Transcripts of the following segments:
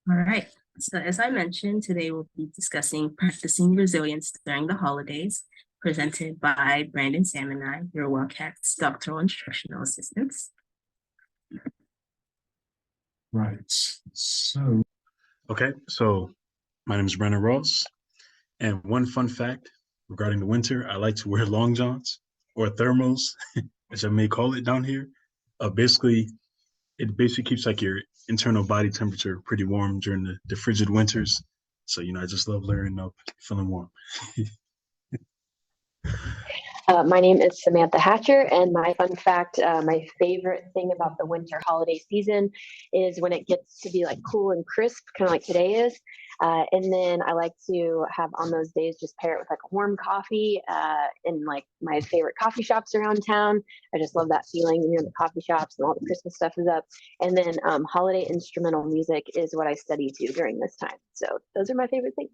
All right. So as I mentioned, today we'll be discussing practicing resilience during the holidays, presented by Brandon Sam and I, your WellCats doctoral instructional assistants. Right. So my name is Brandon Ross, and one fun fact regarding the winter, I like to wear long johns or thermals, as I may call it down here. Basically, it basically keeps like your internal body temperature pretty warm during the frigid winters. So, I just love layering up, feeling warm. My name is Samantha Hatcher, and my fun fact, my favorite thing about the winter holiday season is when it gets to be like cool and crisp, kind of like today is. And then I like to have on those days just pair it with like a warm coffee in like my favorite coffee shops around town. I just love that feeling, the coffee shops and all the Christmas stuff is up. And then holiday instrumental music is what I study to during this time. So those are my favorite things.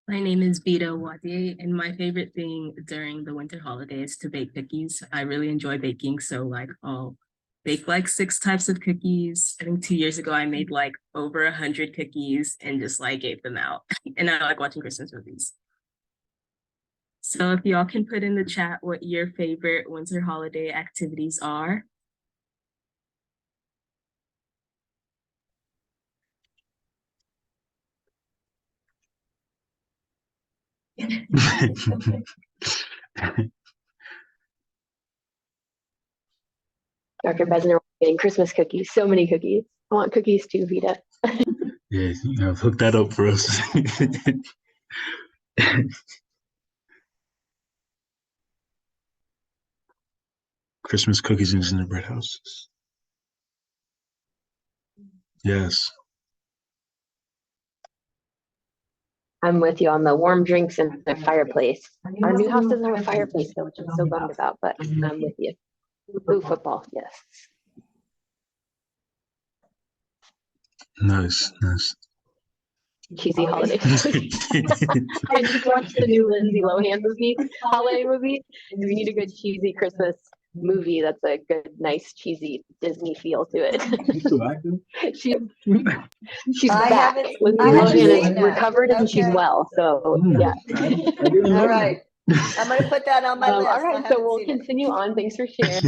My name is Vita Wadier, and my favorite thing during the winter holidays is to bake cookies. I really enjoy baking, so I'll bake like 6 types of cookies. I think 2 years ago I made like over 100 cookies and just gave them out. And I like watching Christmas movies. So if y'all can put in the chat what your favorite winter holiday activities are. Dr. Besner getting Christmas cookies, so many cookies. I want cookies too, Vita. Yeah, hook that up for us. Christmas cookies and gingerbread houses. Yes. I'm with you on the warm drinks and the fireplace. Our new house doesn't have a fireplace though, which I'm so bummed about, but I'm with you. Ooh, football, yes. Nice. Cheesy holiday. I just watched the new Lindsay Lohan movie, holiday movie. If you need a good cheesy Christmas movie, that's a good, nice, cheesy Disney feel to it. She's back. Lindsay Lohan is recovered and she's well. So yeah. All right. I'm going to put that on my list. All right, so we'll continue on. Thanks for sharing.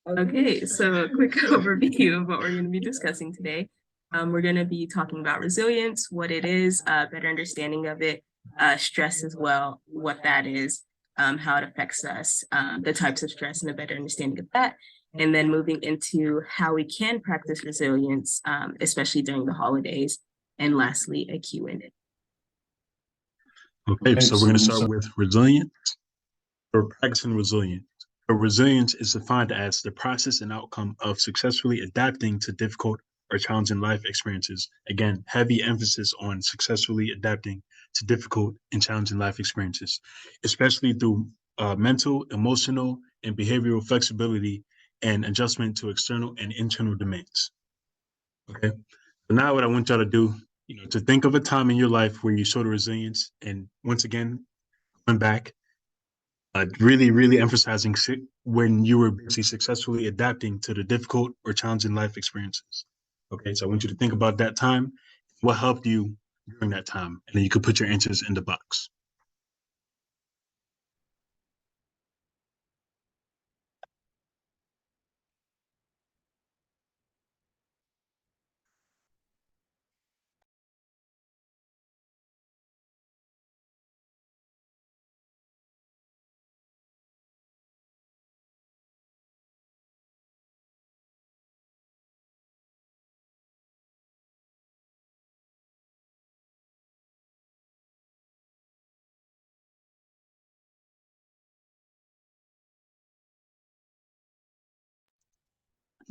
Okay, so a quick overview of what we're going to be discussing today. We're going to be talking about resilience, what it is, better understanding of it, stress as well, what that is, how it affects us, the types of stress and a better understanding of that, and then moving into how we can practice resilience, especially during the holidays, and lastly, a Q&A. Okay, so we're going to start with resilience or practicing resilience. Resilience is defined as the process and outcome of successfully adapting to difficult or challenging life experiences. Again, heavy emphasis on successfully adapting to difficult and challenging life experiences, especially through mental, emotional, and behavioral flexibility and adjustment to external and internal demands. Okay, so now what I want y'all to do, to think of a time in your life where you showed resilience, and once again, going back, really emphasizing when you were basically successfully adapting to the difficult or challenging life experiences. Okay, so I want you to think about that time, what helped you during that time, and then you could put your answers in the box.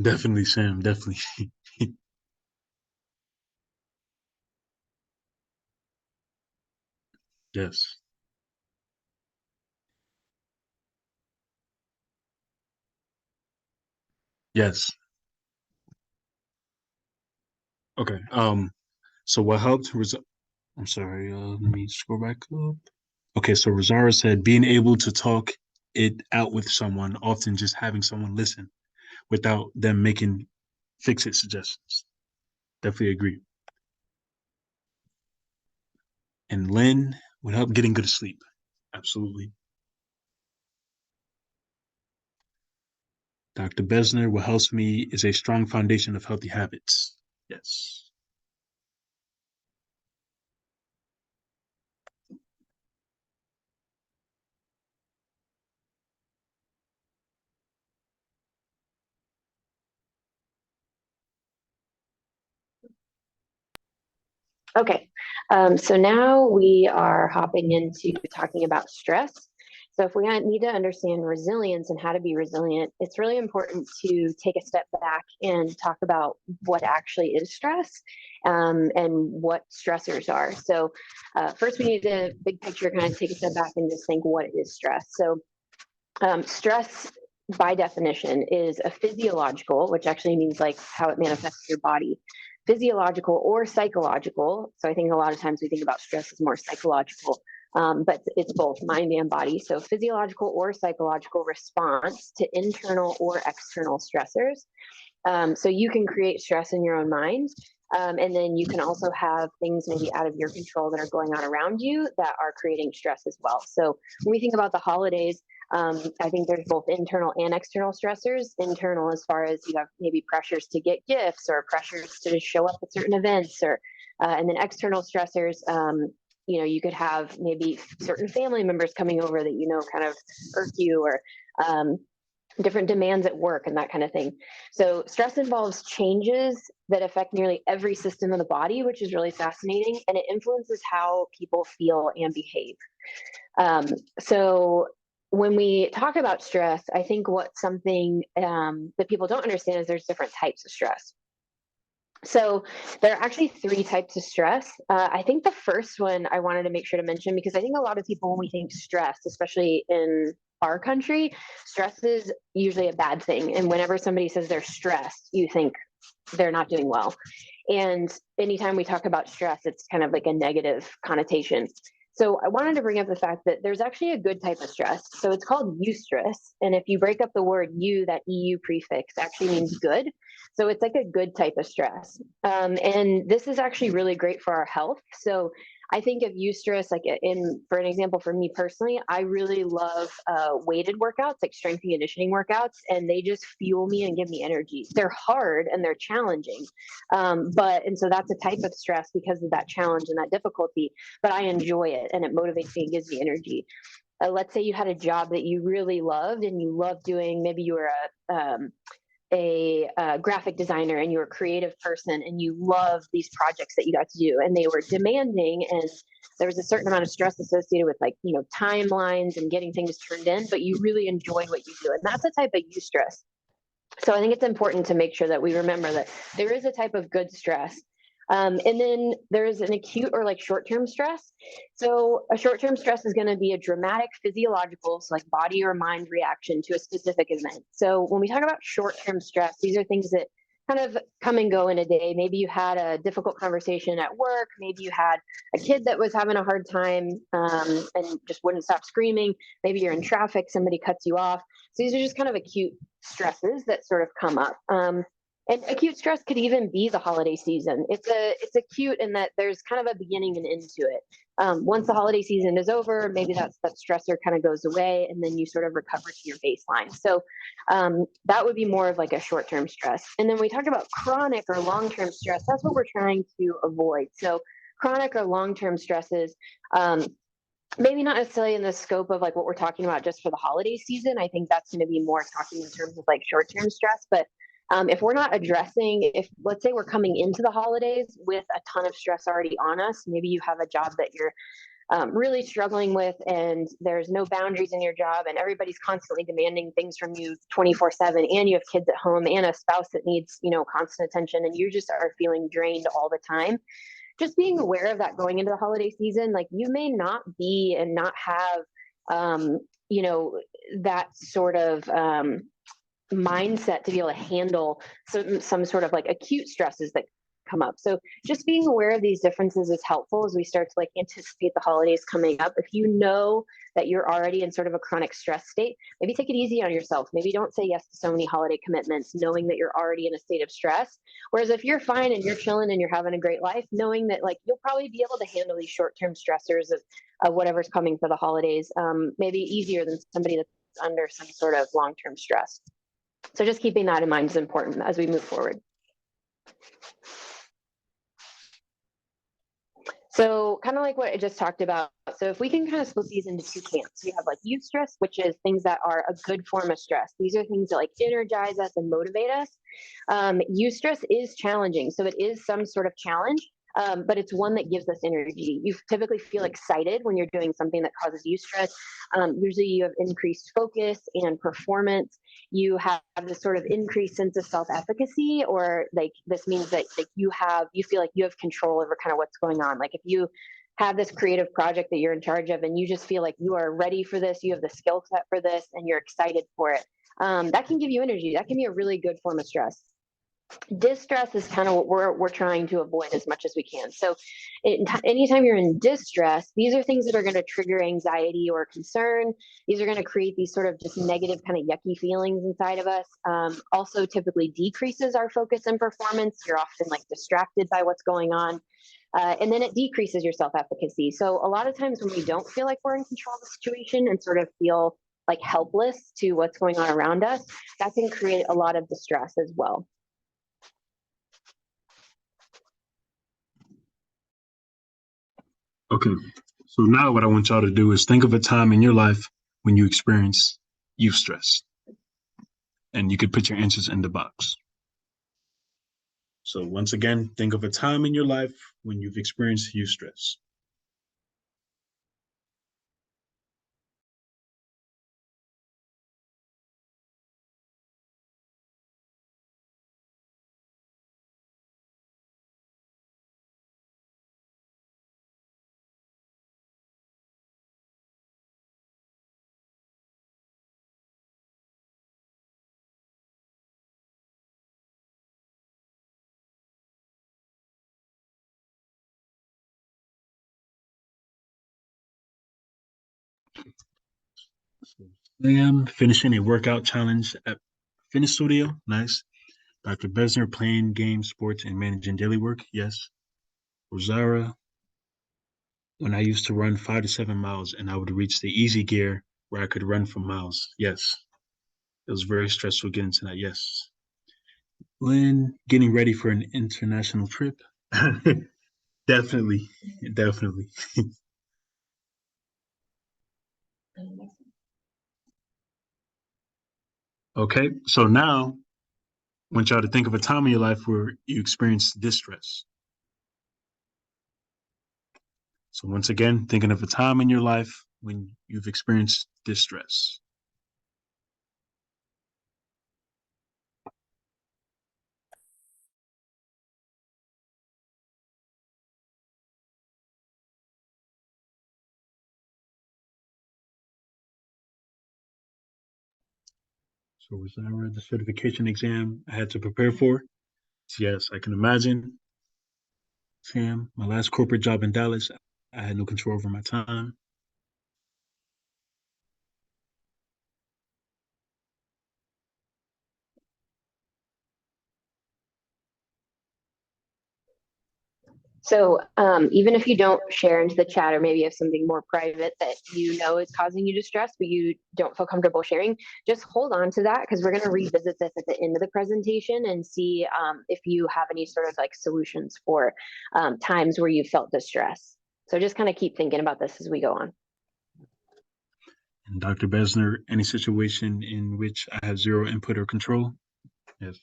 Definitely, Sam, definitely. Yes. Yes. Okay. So what helped was, I'm sorry, let me scroll back up. Okay, so Rosario said being able to talk it out with someone, often just having someone listen without them making fix-it suggestions. Definitely agree. And Lynn would help getting good sleep. Absolutely. Dr. Besner, what helps me is a strong foundation of healthy habits. Yes. Okay, so now we are hopping into talking about stress. So if we need to understand resilience and how to be resilient, it's really important to take a step back and talk about what actually is stress, and what stressors are. So first we need to big picture kind of take a step back and just think what is stress. So stress by definition is a physiological, which actually means like how it manifests your body, physiological or psychological. So I think a lot of times we think about stress as more psychological, but it's both mind and body. So physiological or psychological response to internal or external stressors. So you can create stress in your own mind. And then you can also have things maybe out of your control that are going on around you that are creating stress as well. So when we think about the holidays, I think there's both internal and external stressors. Internal, as far as you have maybe pressures to get gifts or pressures to show up at certain events, or and then external stressors. You could have maybe certain family members coming over that kind of irk you, or different demands at work and that kind of thing. So stress involves changes that affect nearly every system of the body, which is really fascinating, and it influences how people feel and behave. So when we talk about stress, I think what something that people don't understand is there's different types of stress. So there are actually three types of stress. I think the first one I wanted to make sure to mention, because I think a lot of people, when we think stress, especially in our country, stress is usually a bad thing. And whenever somebody says they're stressed, you think they're not doing well. And anytime we talk about stress, it's kind of like a negative connotation. So I wanted to bring up the fact that there's actually a good type of stress. So it's called eustress. And if you break up the word eu, that EU prefix actually means good. So it's like a good type of stress. And this is actually really great for our health. So I think of eustress, like for an example, for me personally, I really love weighted workouts, like strength and conditioning workouts, and they just fuel me and give me energy. They're hard and they're challenging. And so that's a type of stress because of that challenge and that difficulty, but I enjoy it and it motivates me and gives me energy. Let's say you had a job that you really loved and you loved doing, maybe you were a graphic designer and you're a creative person and you love these projects that you got to do, and they were demanding, and there was a certain amount of stress associated with, like, timelines and getting things turned in, but you really enjoy what you do, and that's a type of eustress. So I think it's important to make sure that we remember that there is a type of good stress. And then there's an acute or like short-term stress. So a short-term stress is going to be a dramatic physiological, so like body or mind reaction to a specific event. So when we talk about short-term stress, these are things that kind of come and go in a day. Maybe you had a difficult conversation at work. Maybe you had a kid that was having a hard time and just wouldn't stop screaming. Maybe you're in traffic, somebody cuts you off. So these are just kind of acute stresses that sort of come up. And acute stress could even be the holiday season. It's acute in that there's kind of a beginning and end to it. Once the holiday season is over, maybe that stressor kind of goes away, and then you sort of recover to your baseline. So that would be more of like a short-term stress. And then we talk about chronic or long-term stress. That's what we're trying to avoid. So chronic or long-term stresses, maybe not necessarily in the scope of like what we're talking about just for the holiday season. I think that's going to be more talking in terms of like short-term stress. But if we're not addressing, if let's say we're coming into the holidays with a ton of stress already on us, maybe you have a job that you're really struggling with, and there's no boundaries in your job, and everybody's constantly demanding things from you 24/7, and you have kids at home and a spouse that needs, constant attention, and you just are feeling drained all the time. Just being aware of that going into the holiday season, like you may not be and not have, that sort of mindset to be able to handle some sort of like acute stresses that come up. So just being aware of these differences is helpful as we start to like anticipate the holidays coming up. If you know that you're already in sort of a chronic stress state, maybe take it easy on yourself. Maybe don't say yes to so many holiday commitments, knowing that you're already in a state of stress. Whereas if you're fine and you're chilling and you're having a great life, knowing that like you'll probably be able to handle these short-term stressors of whatever's coming for the holidays, maybe easier than somebody that's under some sort of long-term stress. So just keeping that in mind is important as we move forward. So kind of like what I just talked about. So if we can kind of split these into two camps, we have like eustress, which is things that are a good form of stress. These are things that like energize us and motivate us. Eustress is challenging. So it is some sort of challenge, but it's one that gives us energy. You typically feel excited when you're doing something that causes eustress. Usually you have increased focus and performance. You have this sort of increased sense of self-efficacy, or like this means that like you feel like you have control over kind of what's going on. Like if you have this creative project that you're in charge of and you just feel like you are ready for this, you have the skill set for this, and you're excited for it, that can give you energy. That can be a really good form of stress. Distress is kind of what we're trying to avoid as much as we can. So anytime you're in distress, these are things that are going to trigger anxiety or concern. These are going to create these sort of just negative kind of yucky feelings inside of us. Also typically decreases our focus and performance. You're often like distracted by what's going on. And then it decreases your self-efficacy. So a lot of times when we don't feel like we're in control of the situation and sort of feel like helpless to what's going on around us, that can create a lot of distress as well. Okay, so now what I want y'all to do is think of a time in your life when you experience eustress. And you could put your answers in the box. So once again, think of a time in your life when you've experienced eustress. So Sam finishing a workout challenge at fitness studio. Nice. Dr. Besner playing games, sports, and managing daily work. Yes. Rosara, when I used to run 5 to 7 miles and I would reach the easy gear where I could run for miles. Yes. It was very stressful getting to that. Yes. Lynn, getting ready for an international trip. Definitely. Definitely. Okay. So now I want y'all to think of a time in your life where you experienced distress. So once again, thinking of a time in your life when you've experienced distress. So was that the certification exam I had to prepare for? Yes, I can imagine. Sam, my last corporate job in Dallas, I had no control over my time. So even if you don't share into the chat, or maybe you have something more private that you know is causing you distress, but you don't feel comfortable sharing, just hold on to that, because we're going to revisit this at the end of the presentation and see if you have any sort of like solutions for times where you felt distress. So just kind of keep thinking about this as we go on. And Dr. Besner, any situation in which I have zero input or control? Yes.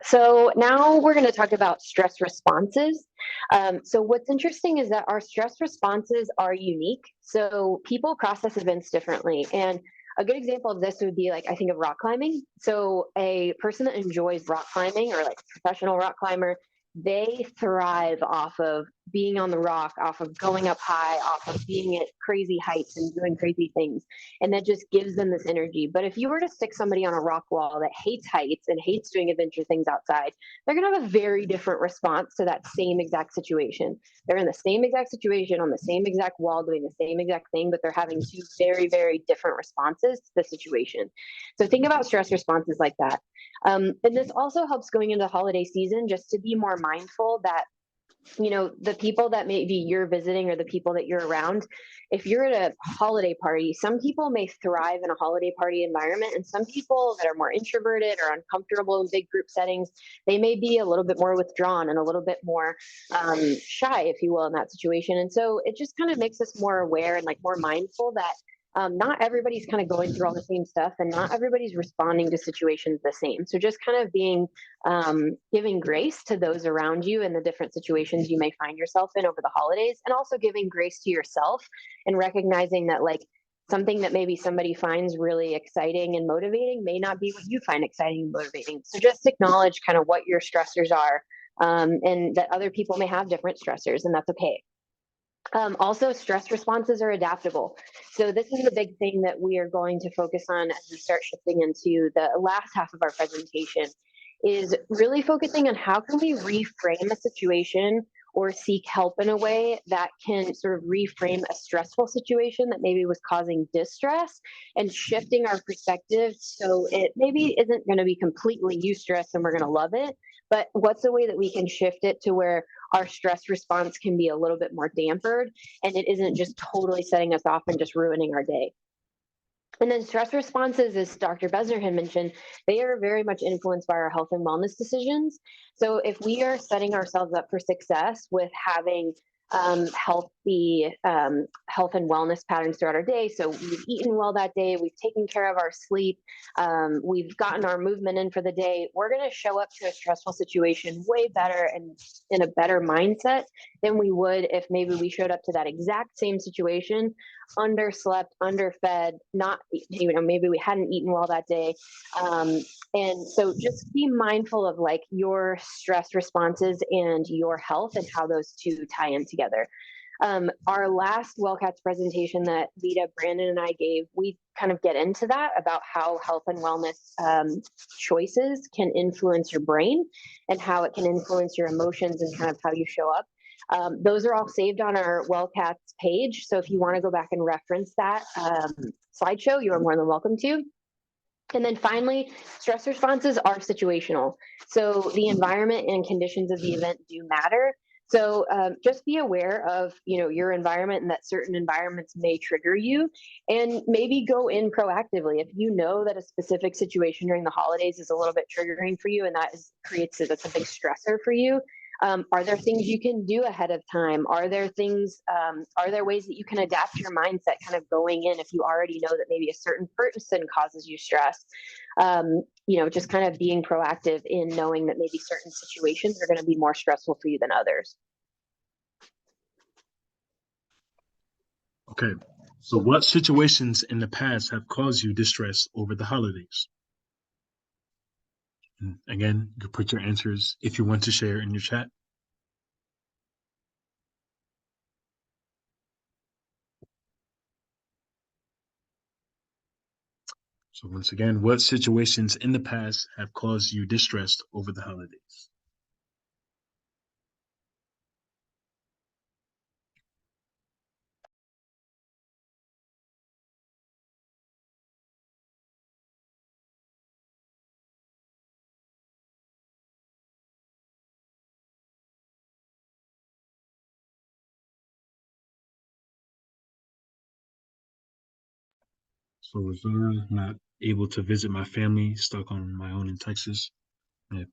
So now we're going to talk about stress responses. So what's interesting is that our stress responses are unique. So people process events differently. And a good example of this would be like, I think of rock climbing. So a person that enjoys rock climbing, or like a professional rock climber, they thrive off of being on the rock, off of going up high, off of being at crazy heights and doing crazy things. And that just gives them this energy. But if you were to stick somebody on a rock wall that hates heights and hates doing adventure things outside, they're going to have a very different response to that same exact situation. They're in the same exact situation on the same exact wall doing the same exact thing, but they're having two very, very different responses to the situation. So think about stress responses like that. And this also helps going into the holiday season just to be more mindful that, you know, the people that maybe you're visiting or the people that you're around, if you're at a holiday party, some people may thrive in a holiday party environment, and some people that are more introverted or uncomfortable in big group settings, they may be a little bit more withdrawn and a little bit more shy, if you will, in that situation. And so it just kind of makes us more aware and like more mindful that not everybody's kind of going through all the same stuff, and not everybody's responding to situations the same. So just kind of being giving grace to those around you and the different situations you may find yourself in over the holidays, and also giving grace to yourself and recognizing that like something that maybe somebody finds really exciting and motivating may not be what you find exciting and motivating. So just acknowledge kind of what your stressors are, and that other people may have different stressors, and that's okay. Also, stress responses are adaptable. So this is the big thing that we are going to focus on as we start shifting into the last half of our presentation, is really focusing on how can we reframe a situation or seek help in a way that can sort of reframe a stressful situation that maybe was causing distress, and shifting our perspective so it maybe isn't going to be completely eustress and we're going to love it, but what's a way that we can shift it to where our stress response can be a little bit more dampered and it isn't just totally setting us off and just ruining our day. And then stress responses, as Dr. Besner had mentioned, they are very much influenced by our health and wellness decisions. So if we are setting ourselves up for success with having healthy health and wellness patterns throughout our day, so we've eaten well that day, we've taken care of our sleep, we've gotten our movement in for the day, we're going to show up to a stressful situation way better and in a better mindset than we would if maybe we showed up to that exact same situation underslept, underfed, not, you know, maybe we hadn't eaten well that day. And so just be mindful of like your stress responses and your health and how those two tie in together. Our last WellCats presentation that Vita, Brandon, and I gave, we kind of get into that about how health and wellness choices can influence your brain and how it can influence your emotions and kind of how you show up. Those are all saved on our WellCats page. So if you want to go back and reference that slideshow, you are more than welcome to. And then finally, stress responses are situational. So the environment and conditions of the event do matter. So just be aware of, you know, your environment and that certain environments may trigger you, and maybe go in proactively. If you know that a specific situation during the holidays is a little bit triggering for you and that's a big stressor for you, are there things you can do ahead of time? Are there ways that you can adapt your mindset kind of going in if you already know that maybe a certain person causes you stress? You know, just kind of being proactive in knowing that maybe certain situations are going to be more stressful for you than others. Okay, so what situations in the past have caused you distress over the holidays? And again, you can put your answers if you want to share in your chat. So once again, what situations in the past have caused you distress over the holidays? So reserved, not able to visit my family, stuck on my own in Texas. Yeah.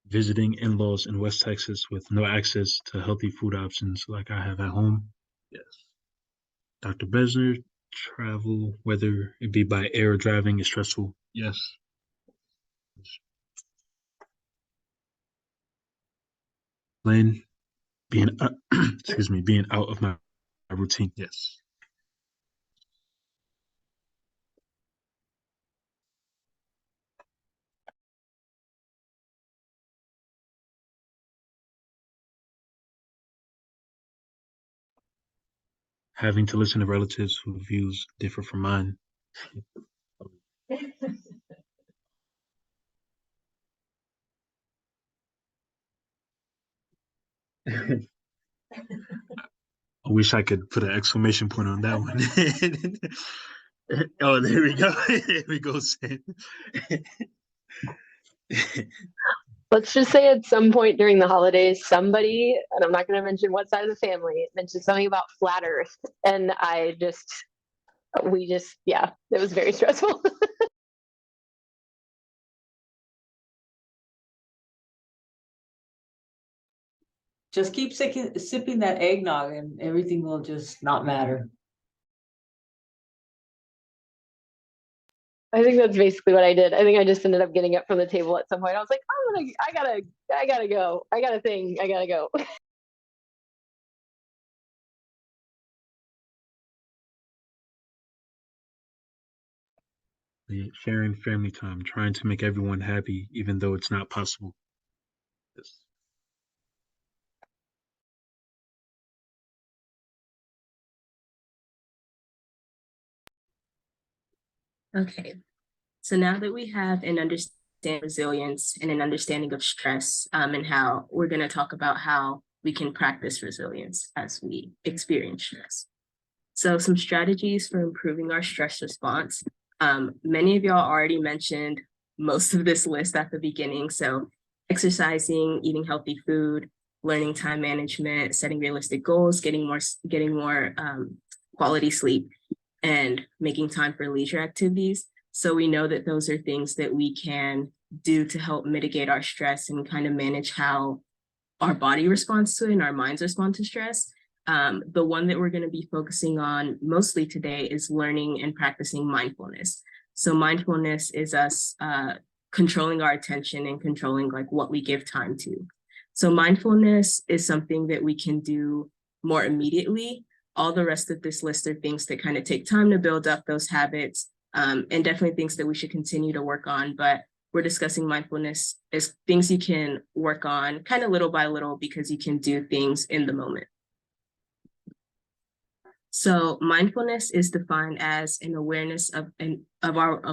Visiting in-laws in West Texas with no access to healthy food options like I have at home. Yes. Dr. Besner, Travel, whether it be by air or driving, is stressful. Yes. Lynn, being excuse me, being out of my routine. Yes. Having to listen to relatives whose views differ from mine. I wish I could put an exclamation point on that one. Oh, there we go. There we go, Sam. Let's just say at some point during the holidays, somebody, and I'm not going to mention what side of the family, mentioned something about flat Earth. And yeah, it was very stressful. Just keep sipping that eggnog and everything will just not matter. I think that's basically what I did. I think I just ended up getting up from the table at some point. I was like, I gotta go. I got a thing. I gotta go. Sharing family time, trying to make everyone happy, even though it's not possible. Yes. Okay, so now that we have an understanding of resilience and an understanding of stress, and how we're going to talk about how we can practice resilience as we experience stress. So some strategies for improving our stress response. Many of y'all already mentioned most of this list at the beginning. So exercising, eating healthy food, learning time management, setting realistic goals, getting more quality sleep, and making time for leisure activities. So we know that those are things that we can do to help mitigate our stress and kind of manage how our body responds to it and our minds respond to stress. The one that we're going to be focusing on mostly today is learning and practicing mindfulness. So mindfulness is us controlling our attention and controlling like what we give time to. So mindfulness is something that we can do more immediately. All the rest of this list are things that kind of take time to build up those habits, and definitely things that we should continue to work on. But we're discussing mindfulness as things you can work on kind of little by little because you can do things in the moment. So mindfulness is defined as an awareness of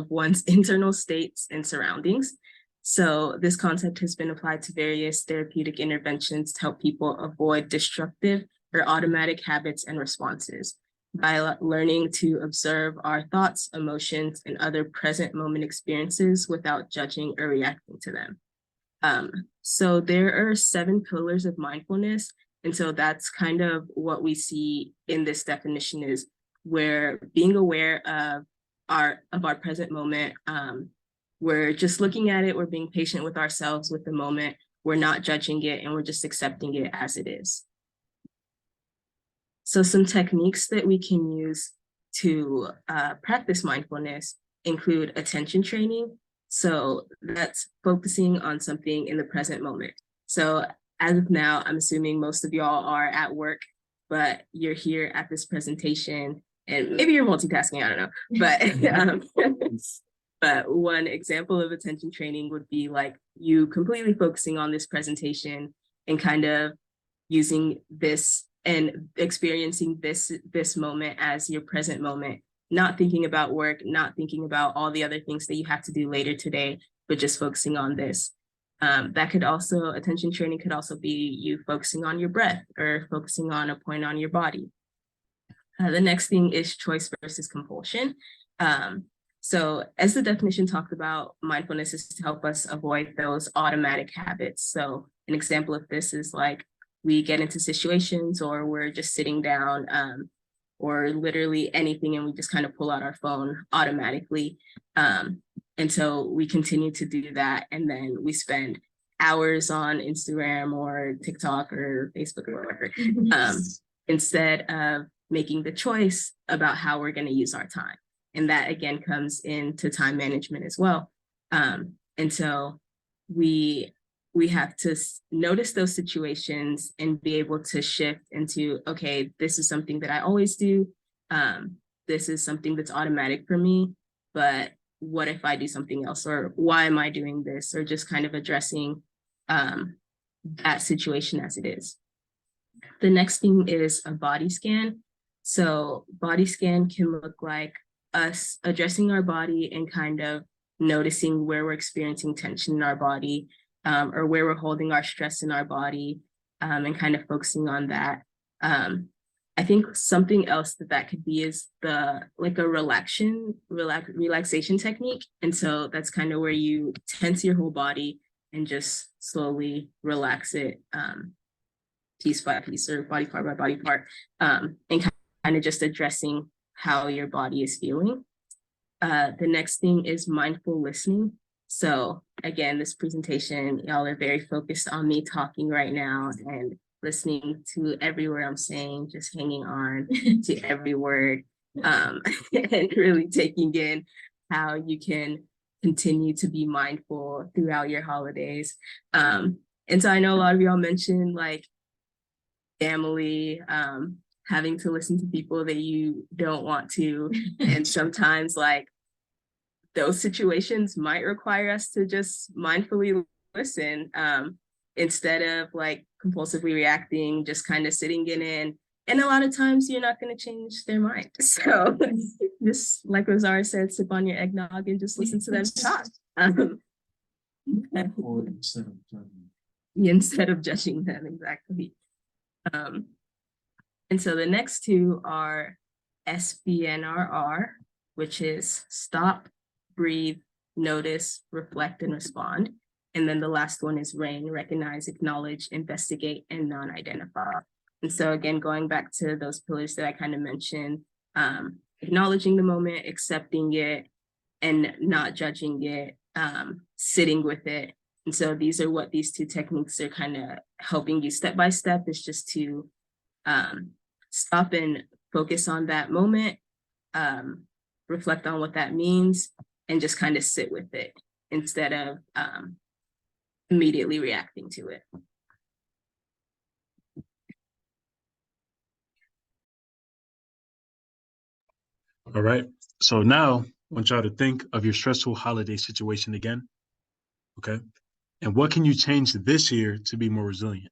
one's internal states and surroundings. So this concept has been applied to various therapeutic interventions to help people avoid destructive or automatic habits and responses by learning to observe our thoughts, emotions, and other present moment experiences without judging or reacting to them. So there are 7 pillars of mindfulness. And so that's kind of what we see in this definition is we're being aware of our present moment. We're just looking at it. We're being patient with ourselves with the moment. We're not judging it and we're just accepting it as it is. So some techniques that we can use to practice mindfulness include attention training. So that's focusing on something in the present moment. So as of now, I'm assuming most of y'all are at work, but you're here at this presentation and maybe you're multitasking, I don't know, but but one example of attention training would be like you completely focusing on this presentation and kind of using this and experiencing this moment as your present moment, not thinking about work, not thinking about all the other things that you have to do later today, but just focusing on this. That could also, attention training could also be you focusing on your breath or focusing on a point on your body. The next thing is choice versus compulsion. So as the definition talked about, mindfulness is to help us avoid those automatic habits. So an example of this is like we get into situations or we're just sitting down or literally anything and we just kind of pull out our phone automatically. And so we continue to do that. And then we spend hours on Instagram or TikTok or Facebook or whatever, instead of making the choice about how we're going to use our time. And that again comes into time management as well. And so we have to notice those situations and be able to shift into, okay, this is something that I always do. This is something that's automatic for me, but what if I do something else, or why am I doing this, or just kind of addressing that situation as it is. The next thing is a body scan. So body scan can look like us addressing our body and kind of noticing where we're experiencing tension in our body, or where we're holding our stress in our body, and kind of focusing on that. I think something else that could be is like a relaxation technique. And so that's kind of where you tense your whole body and just slowly relax it, piece by piece or body part by body part, and kind of just addressing how your body is feeling. The next thing is mindful listening. So again, this presentation, y'all are very focused on me talking right now and listening to every word I'm saying, just hanging on to every word, and really taking in how you can continue to be mindful throughout your holidays. And so I know a lot of y'all mentioned like family, having to listen to people that you don't want to, and sometimes like those situations might require us to just mindfully listen, instead of like compulsively reacting, just kind of sitting in it. And a lot of times you're not going to change their mind. So just like Rosario said, sip on your eggnog and just listen to them talk. Instead of judging them, exactly. And so the next two are SBNRR, which is stop, breathe, notice, reflect, and respond. And then the last one is RAIN, recognize, acknowledge, investigate, and non-identify. And so again, going back to those pillars that I kind of mentioned, acknowledging the moment, accepting it, and not judging it, sitting with it. And so these are what these two techniques are kind of helping you step by step, is just to stop and focus on that moment, reflect on what that means, and just kind of sit with it instead of immediately reacting to it. All right. So now I want y'all to think of your stressful holiday situation again. Okay. And what can you change this year to be more resilient?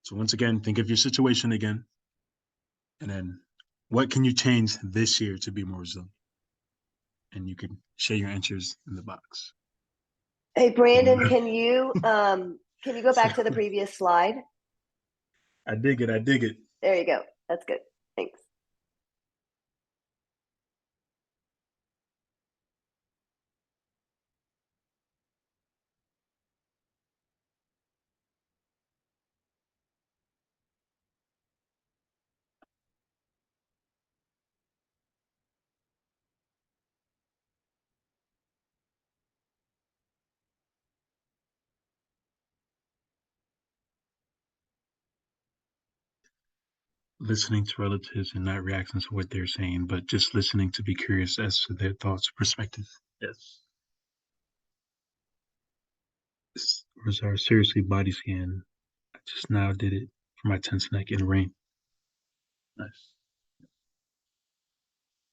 So once again, think of your situation again. And then what can you change this year to be more resilient? And you can share your answers in the box. Hey, Brandon, can you go back to the previous slide? I dig it. I dig it. There you go. That's good. Thanks. Listening to relatives and not reacting to what they're saying, but just listening to be curious as to their thoughts, perspective. Yes. This was our seriously body scan. I just now did it for my tense neck in the rain. Nice.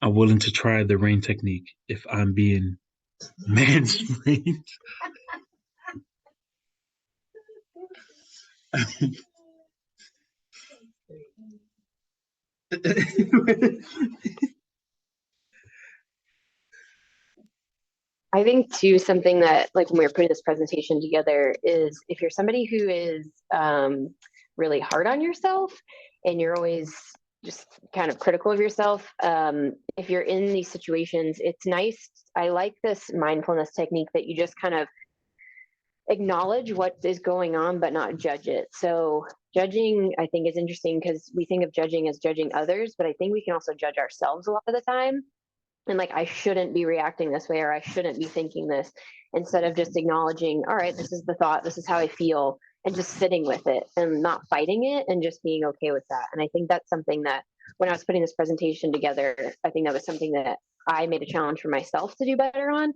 I'm willing to try the rain technique if I'm being mansplained. I think too, something that like when we were putting this presentation together is if you're somebody who is really hard on yourself and you're always just kind of critical of yourself, if you're in these situations, it's nice. I like this mindfulness technique that you just kind of acknowledge what is going on, but not judge it. So judging, I think, is interesting because we think of judging as judging others, but I think we can also judge ourselves a lot of the time. And like, I shouldn't be reacting this way, or I shouldn't be thinking this, instead of just acknowledging, all right, this is the thought, this is how I feel, and just sitting with it and not fighting it and just being okay with that. And I think that's something that when I was putting this presentation together, I think that was something that I made a challenge for myself to do better on,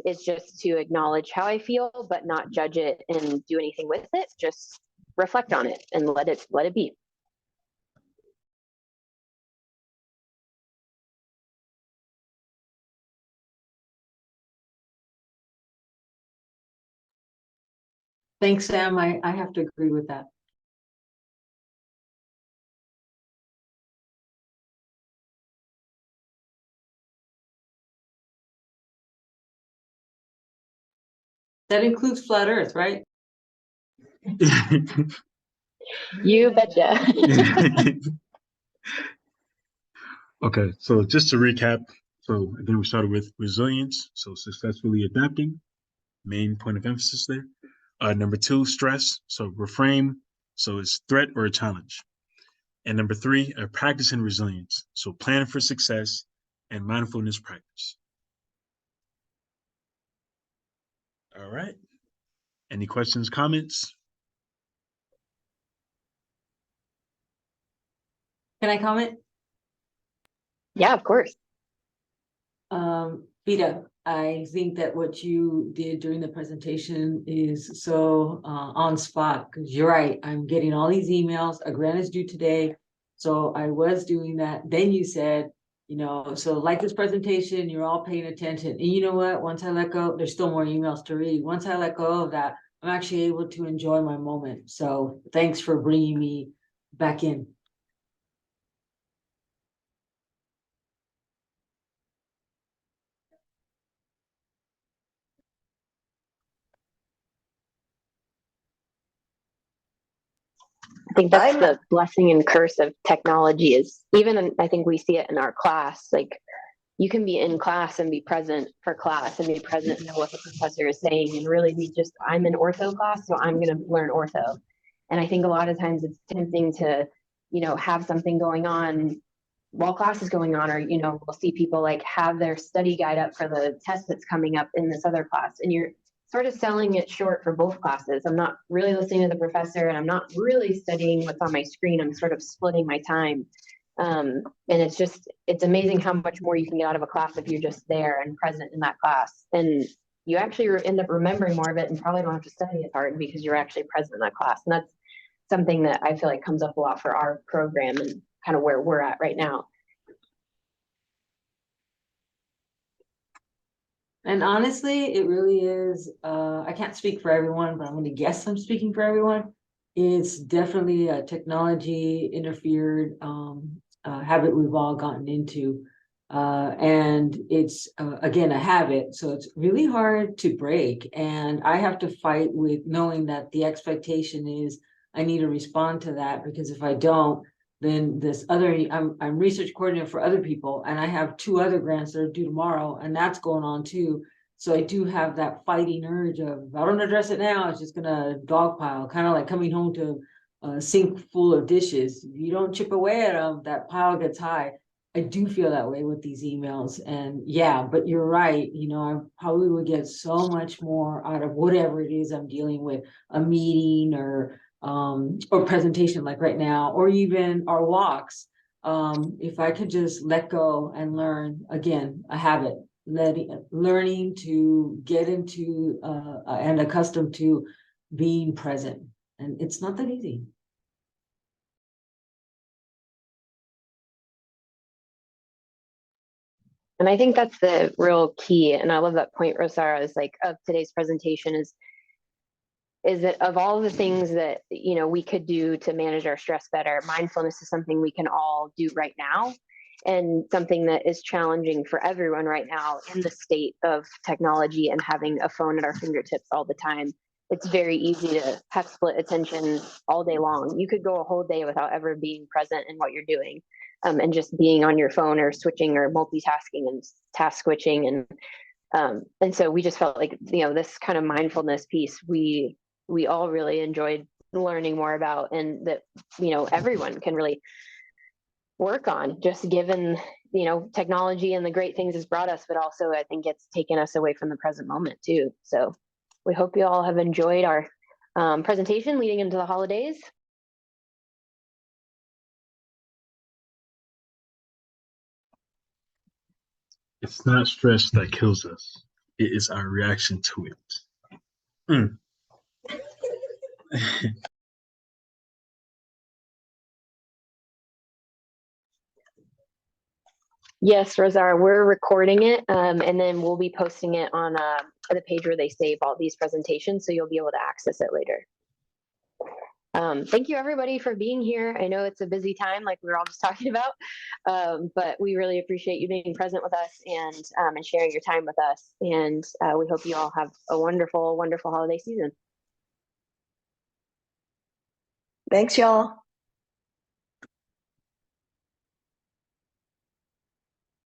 is just to acknowledge how I feel, but not judge it and do anything with it. Just reflect on it and let it be. Thanks, Sam. I have to agree with that. That includes flat Earth, right? You betcha. Okay, so just to recap, so again, we started with resilience, so successfully adapting, main point of emphasis there. Number two, stress, so reframe, so it's threat or a challenge. And number three, practicing resilience, so planning for success and mindfulness practice. All right. Any questions, comments? Can I comment? Yeah, of course. Vita, I think that what you did during the presentation is so on spot, because you're right. I'm getting all these emails. A grant is due today. So I was doing that. Then you said, so like this presentation, you're all paying attention. And you know what? Once I let go, there's still more emails to read. Once I let go of that, I'm actually able to enjoy my moment. So thanks for bringing me back in. I think that's I'm the blessing and curse of technology is I think we see it in our class. Like you can be in class and be present for class and be present to what the professor is saying. And really I'm in ortho class, so I'm going to learn ortho. And I think a lot of times it's tempting to, have something going on while class is going on, or, we'll see people like have their study guide up for the test that's coming up in this other class. And you're sort of selling it short for both classes. I'm not really listening to the professor and I'm not really studying what's on my screen. I'm sort of splitting my time. And it's amazing how much more you can get out of a class if you're just there and present in that class. And you actually end up remembering more of it and probably don't have to study as hard because you're actually present in that class. And that's something that I feel like comes up a lot for our program and kind of where we're at right now. And honestly, it really is, I can't speak for everyone, but I'm going to guess I'm speaking for everyone. It's definitely a technology interfered habit we've all gotten into. And it's, again, a habit. So it's really hard to break. And I have to fight with knowing that the expectation is I need to respond to that, because if I don't, then I'm research coordinator for other people, and I have 2 other grants that are due tomorrow, and that's going on too. So I do have that fighting urge of, if I don't address it now, it's just gonna dogpile, kind of like coming home to a sink full of dishes. If you don't chip away at them, that pile gets high. I do feel that way with these emails, and yeah, but you're right. I probably would get so much more out of whatever it is I'm dealing with, a meeting or presentation like right now, or even our walks. If I could just let go and learn, again, a habit, learning to get into and accustomed to being present. And it's not that easy. And I think that's the real key. And I love that point, Rosara, is like of today's presentation is that of all the things that, we could do to manage our stress better, mindfulness is something we can all do right now, and something that is challenging for everyone right now in the state of technology and having a phone at our fingertips all the time. It's very easy to have split attention all day long. You could go a whole day without ever being present in what you're doing, and just being on your phone or switching or multitasking and task switching. And so we just felt like, this kind of mindfulness piece, we all really enjoyed learning more about, and that, everyone can really work on, just given, technology and the great things it's brought us, but also I think it's taken us away from the present moment too. So we hope you all have enjoyed our presentation leading into the holidays. It's not stress that kills us. It is our reaction to it. Mm. Yes, Rosar, we're recording it, and then we'll be posting it on the page where they save all these presentations, so you'll be able to access it later. Thank you everybody for being here. I know it's a busy time, like we were all just talking about, but we really appreciate you being present with us and sharing your time with us. And we hope you all have a wonderful, wonderful holiday season. Thanks, y'all.